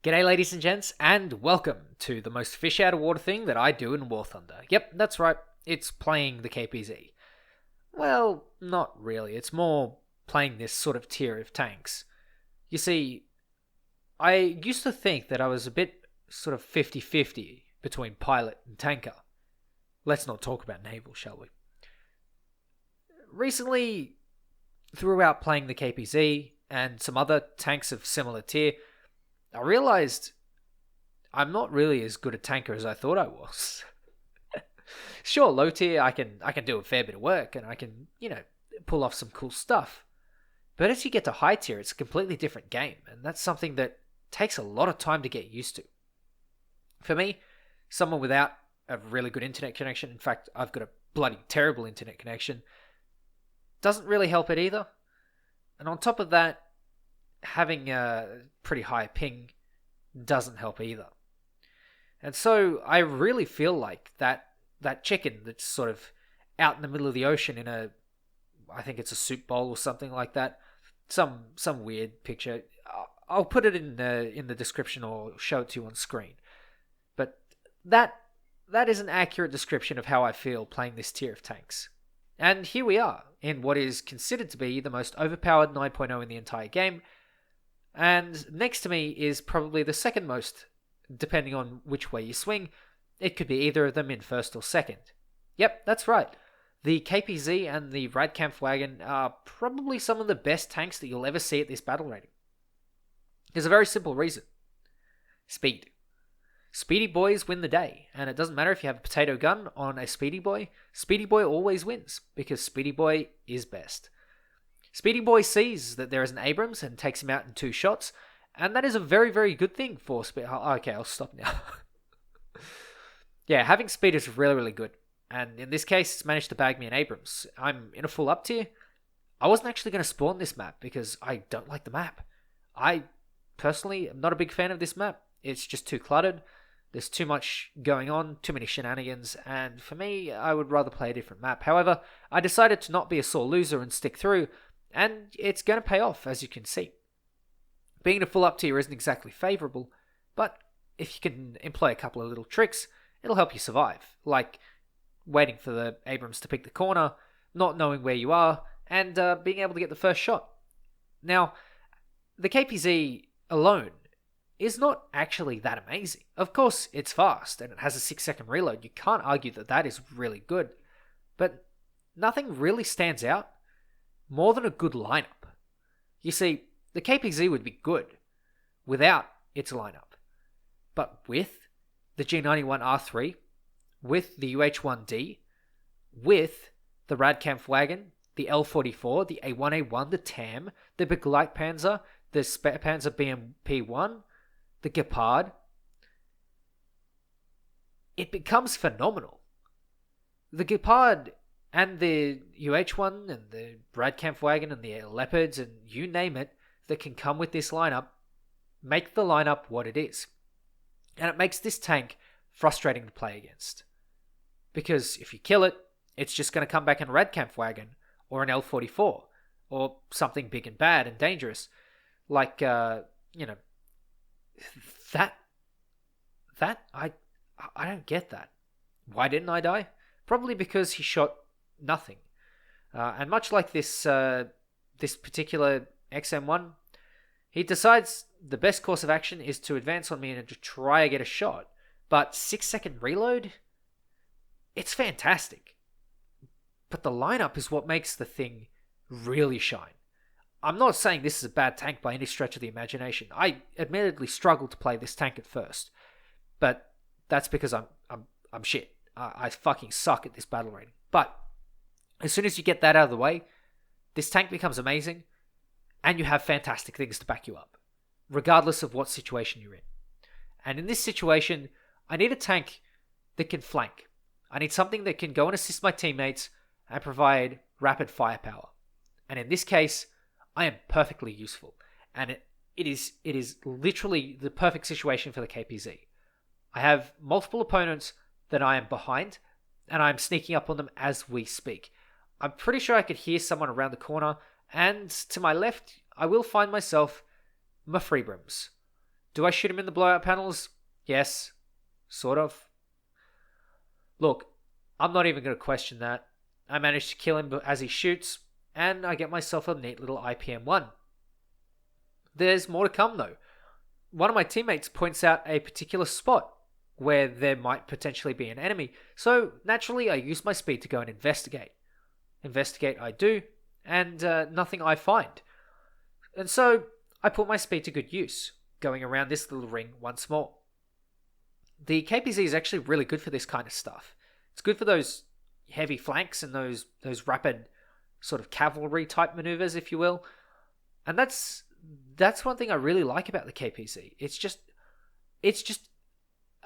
G'day ladies and gents, and welcome to the most fish out of water thing that I do in War Thunder. Yep, that's right, it's playing the KPZ. Well, not really, it's more playing this sort of tier of tanks. You see, I used to think that I was a bit sort of 50-50 between pilot and tanker. Let's not talk about naval, shall we? Recently, throughout playing the KPZ and some other tanks of similar tier, I realized I'm not really as good a tanker as I thought I was. Sure, low tier, I can do a fair bit of work and I can, pull off some cool stuff. But as you get to high tier, it's a completely different game, and that's something that takes a lot of time to get used to. For me, someone without a really good internet connection, in fact, I've got a bloody terrible internet connection, doesn't really help it either. And on top of that, having a pretty high ping doesn't help either. And so I really feel like that chicken that's sort of out in the middle of the ocean in I think it's a soup bowl or something like that. Some weird picture. I'll put it in the description or show it to you on screen. But that is an accurate description of how I feel playing this tier of tanks. And here we are, in what is considered to be the most overpowered 9.0 in the entire game. And next to me is probably the second most, depending on which way you swing. It could be either of them in first or second. Yep, that's right. The KPZ and the Radkampfwagen are probably some of the best tanks that you'll ever see at this battle rating. There's a very simple reason. Speed. Speedy boys win the day, and it doesn't matter if you have a potato gun on a Speedy Boy always wins, because Speedy Boy is best. Speedy Boy sees that there is an Abrams and takes him out in 2 shots, and that is a very, very good thing for Speed. Okay, I'll stop now. Yeah, having speed is really, really good, and in this case, it's managed to bag me an Abrams. I'm in a full up tier. I wasn't actually going to spawn this map because I don't like the map. I personally am not a big fan of this map. It's just too cluttered. There's too much going on, too many shenanigans, and for me, I would rather play a different map. However, I decided to not be a sore loser and stick through, and it's going to pay off, as you can see. Being in a full up tier isn't exactly favourable, but if you can employ a couple of little tricks, it'll help you survive, like waiting for the Abrams to pick the corner, not knowing where you are, and being able to get the first shot. Now, the KPZ alone is not actually that amazing. Of course, it's fast, and it has a 6-second reload. You can't argue that that is really good, but nothing really stands out more than a good lineup. You see, the KPZ would be good without its lineup, but with the G91R3, with the UH-1D, with the Radkampfwagen, the L44, the A1A1, the TAM, the Begleitpanzer, the Spähpanzer BMP-1, the Gepard, it becomes phenomenal. The Gepard and the UH-1 and the Radkampfwagen and the Leopards and you name it that can come with this lineup make the lineup what it is. And it makes this tank frustrating to play against. Because if you kill it, it's just going to come back in a Radkampfwagen or an L44 or something big and bad and dangerous. Like, I don't get that. Why didn't I die? Probably because he shot nothing. And much like this particular XM1, he decides the best course of action is to advance on me and to try to get a shot. But 6-second reload? It's fantastic. But the lineup is what makes the thing really shine. I'm not saying this is a bad tank by any stretch of the imagination. I admittedly struggled to play this tank at first, but that's because I'm shit. I fucking suck at this battle rating. But as soon as you get that out of the way, this tank becomes amazing, and you have fantastic things to back you up, regardless of what situation you're in. And in this situation, I need a tank that can flank. I need something that can go and assist my teammates and provide rapid firepower. And in this case, I am perfectly useful, and it is literally the perfect situation for the KPZ. I have multiple opponents that I am behind, and I'm sneaking up on them as we speak. I'm pretty sure I could hear someone around the corner, and to my left, I will find myself my Freebrims, Do I shoot him in the blowout panels? Yes, sort of. Look, I'm not even going to question that. I manage to kill him as he shoots, and I get myself a neat little IPM-1. There's more to come though. One of my teammates points out a particular spot where there might potentially be an enemy, so naturally I use my speed to go and investigate. Investigate I do, and nothing I find. And so I put my speed to good use, going around this little ring once more. The KPZ is actually really good for this kind of stuff. It's good for those heavy flanks and those rapid sort of cavalry type maneuvers, if you will. And that's one thing I really like about the KPZ. It's just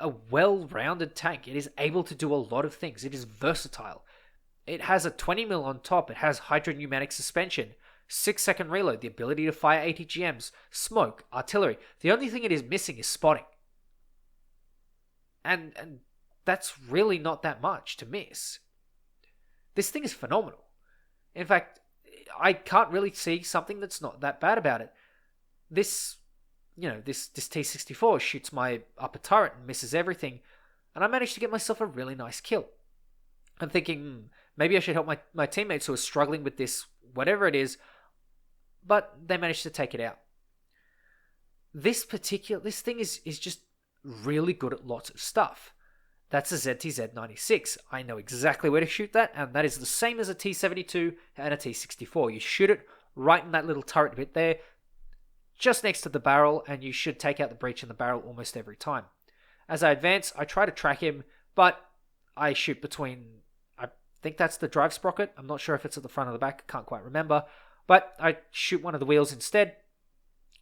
a well-rounded tank. It is able to do a lot of things. It is versatile. It has a 20mm on top. It has hydropneumatic suspension, 6-second reload, the ability to fire ATGMs, smoke, artillery. The only thing it is missing is spotting. And that's really not that much to miss. This thing is phenomenal. In fact, I can't really see something that's not that bad about it. This T-64 shoots my upper turret and misses everything, and I managed to get myself a really nice kill. I'm thinking, maybe I should help my teammates who are struggling with this, whatever it is, but they managed to take it out. This thing is just really good at lots of stuff. That's a ZTZ-96. I know exactly where to shoot that, and that is the same as a T-72 and a T-64. You shoot it right in that little turret bit there, just next to the barrel, and you should take out the breech in the barrel almost every time. As I advance, I try to track him, but I shoot between, I think that's the drive sprocket. I'm not sure if it's at the front or the back. I can't quite remember. But I shoot one of the wheels instead,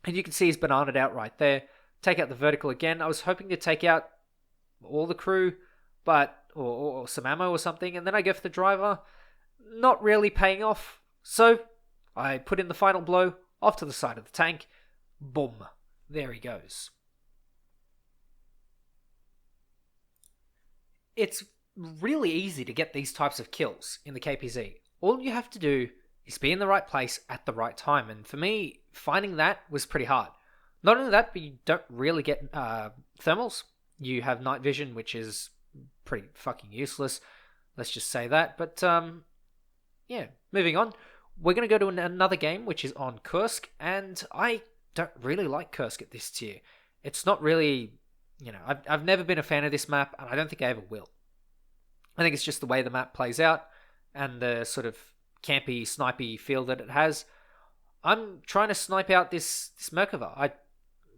and you can see he's bananaed out right there. Take out the vertical again. I was hoping to take out all the crew, but or some ammo or something, and then I go for the driver. Not really paying off. So I put in the final blow off to the side of the tank. Boom. There he goes. It's really easy to get these types of kills in the KPZ. All you have to do is be in the right place at the right time, and for me, finding that was pretty hard. Not only that, but you don't really get thermals. You have night vision, which is pretty fucking useless. Let's just say that. But, yeah, moving on. We're going to go to another game, which is on Kursk, and I don't really like Kursk at this tier. It's not really, I've never been a fan of this map, and I don't think I ever will. I think it's just the way the map plays out, and the sort of campy, snipey feel that it has. I'm trying to snipe out this Merkava.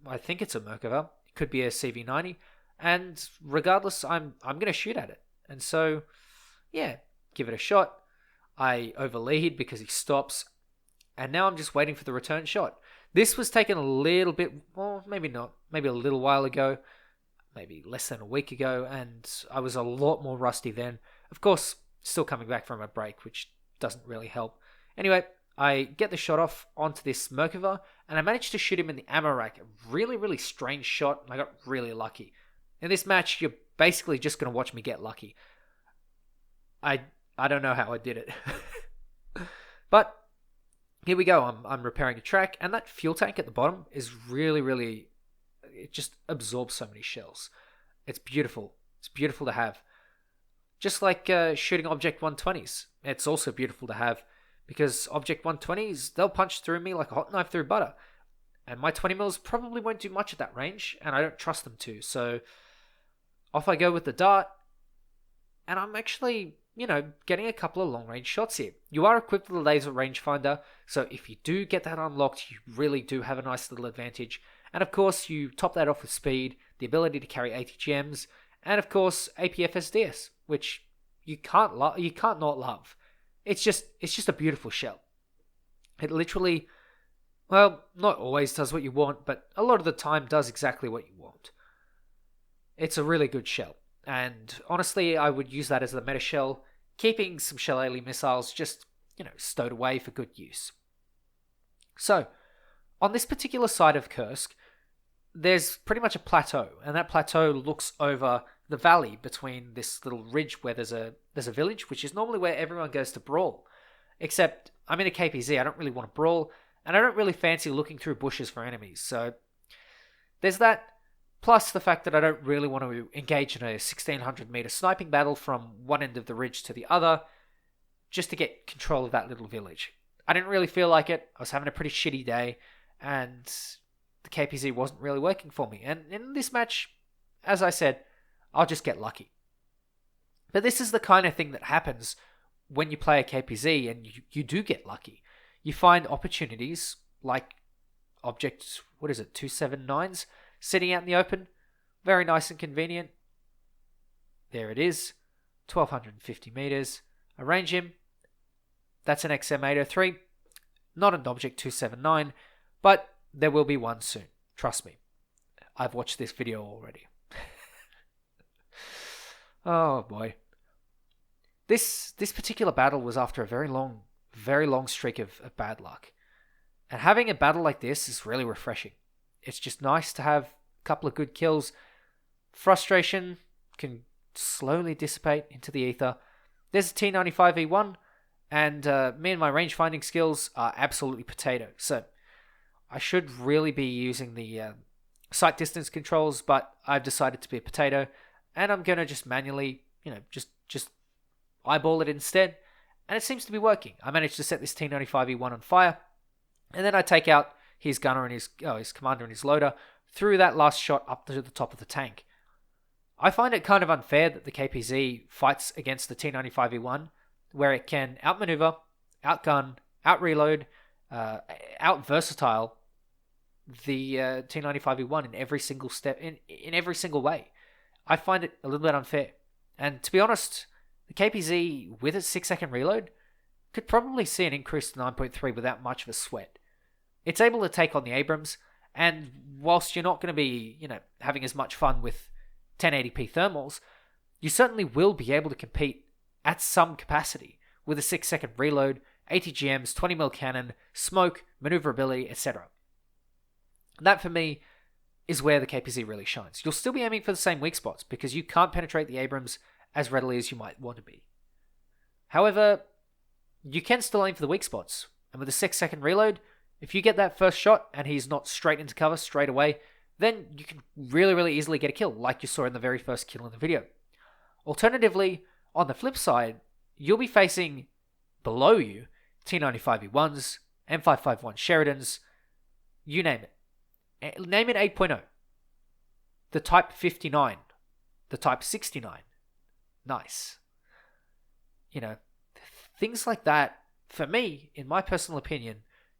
I think it's a Merkava. It could be a CV90. And regardless, I'm going to shoot at it. And so, yeah, give it a shot. I overlead because he stops. And now I'm just waiting for the return shot. This was taken a little bit, well, maybe not. Maybe a little while ago. Maybe less than a week ago. And I was a lot more rusty then. Of course, still coming back from a break, which doesn't really help. Anyway, I get the shot off onto this Merkava, and I managed to shoot him in the ammo rack. A really, really strange shot, and I got really lucky. In this match, you're basically just going to watch me get lucky. I don't know how I did it. But here we go. I'm repairing a track, and that fuel tank at the bottom is really, really... It just absorbs so many shells. It's beautiful. It's beautiful to have. Just like shooting Object 120s. It's also beautiful to have, because Object 120s, they'll punch through me like a hot knife through butter. And my 20mm probably won't do much at that range, and I don't trust them to. So off I go with the dart, and I'm actually, getting a couple of long-range shots here. You are equipped with a laser rangefinder, so if you do get that unlocked, you really do have a nice little advantage. And of course, you top that off with speed, the ability to carry ATGMs, and of course, APFSDS, which you can't not love. It's just a beautiful shell. It literally, well, not always does what you want, but a lot of the time does exactly what you want. It's a really good shell. And honestly, I would use that as the meta shell, keeping some shell-alien missiles just, stowed away for good use. So, on this particular side of Kursk, there's pretty much a plateau, and that plateau looks over the valley between this little ridge where there's a village, which is normally where everyone goes to brawl. Except, I'm in a KPZ, I don't really want to brawl, and I don't really fancy looking through bushes for enemies, so There's that, plus the fact that I don't really want to engage in a 1600 meter sniping battle from one end of the ridge to the other just to get control of that little village. I didn't really feel like it. I was having a pretty shitty day, and the KPZ wasn't really working for me. And in this match, as I said, I'll just get lucky. But this is the kind of thing that happens when you play a KPZ and you do get lucky. You find opportunities like object, 279s, sitting out in the open. Very nice and convenient. There it is. 1250 meters. Arrange him. That's an XM803. Not an object 279, but there will be one soon. Trust me. I've watched this video already. Oh boy. This particular battle was after a very long streak of bad luck. And having a battle like this is really refreshing. It's just nice to have a couple of good kills. Frustration can slowly dissipate into the ether. There's a T95E1, and me and my range finding skills are absolutely potato. So I should really be using the sight distance controls, but I've decided to be a potato, and I'm going to just manually, just eyeball it instead. And it seems to be working. I managed to set this T95E1 on fire, and then I take out his gunner and his commander and his loader through that last shot up to the top of the tank. I find it kind of unfair that the KPZ fights against the T95E1, where it can outmaneuver, outgun, outreload, out-versatile the T95E1 in every single step, in every single way. I find it a little bit unfair. And to be honest, the KPZ, with its 6-second reload, could probably see an increase to 9.3 without much of a sweat. It's able to take on the Abrams, and whilst you're not going to be, having as much fun with 1080p thermals, you certainly will be able to compete at some capacity with a 6-second reload, ATGMs, 20mm cannon, smoke, maneuverability, etc. That, for me, is where the KPZ really shines. You'll still be aiming for the same weak spots because you can't penetrate the Abrams as readily as you might want to be. However, you can still aim for the weak spots, and with a 6-second reload, if you get that first shot and he's not straight into cover straight away, then you can really, really easily get a kill, like you saw in the very first kill in the video. Alternatively, on the flip side, you'll be facing below you T95E1s, M551 Sheridans, you name it. Name it 8.0. The Type 59. The Type 69. Nice. Things like that, for me, in my personal opinion,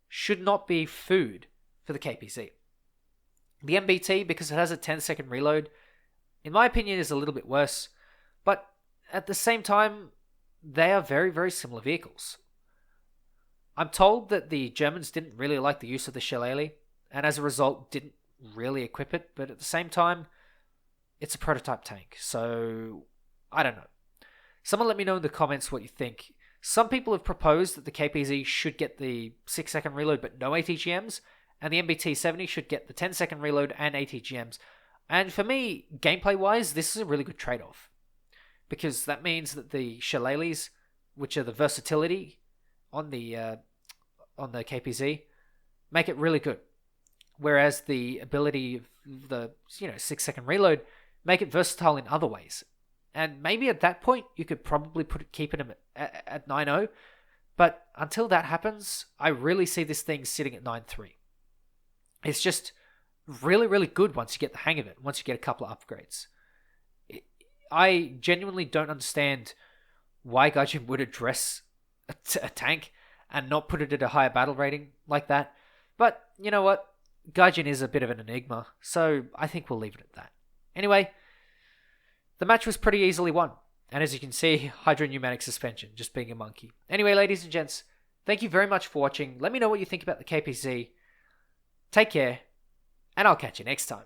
should not be food for the KPZ. The MBT, because it has a 10-second reload, in my opinion, is a little bit worse, but at the same time, they are very, very similar vehicles. I'm told that the Germans didn't really like the use of the Shillelagh, and as a result, didn't really equip it, but at the same time, it's a prototype tank, so I don't know. Someone let me know in the comments what you think. Some people have proposed that the KPZ should get the 6-second reload but no ATGMs, and the MBT-70 should get the 10-second reload and ATGMs. And for me, gameplay-wise, this is a really good trade-off. Because that means that the Shillelaghs, which are the versatility on the KPZ, make it really good. Whereas the ability of the 6-second reload make it versatile in other ways. And maybe at that point, you could probably keep it at 9.0. But until that happens, I really see this thing sitting at 9.3. It's just really, really good once you get the hang of it, once you get a couple of upgrades. I genuinely don't understand why Gaijin would address a tank and not put it at a higher battle rating like that. But you know what? Gaijin is a bit of an enigma, so I think we'll leave it at that. Anyway, the match was pretty easily won. And as you can see, hydropneumatic suspension, just being a monkey. Anyway, ladies and gents, thank you very much for watching. Let me know what you think about the KPZ. Take care, and I'll catch you next time.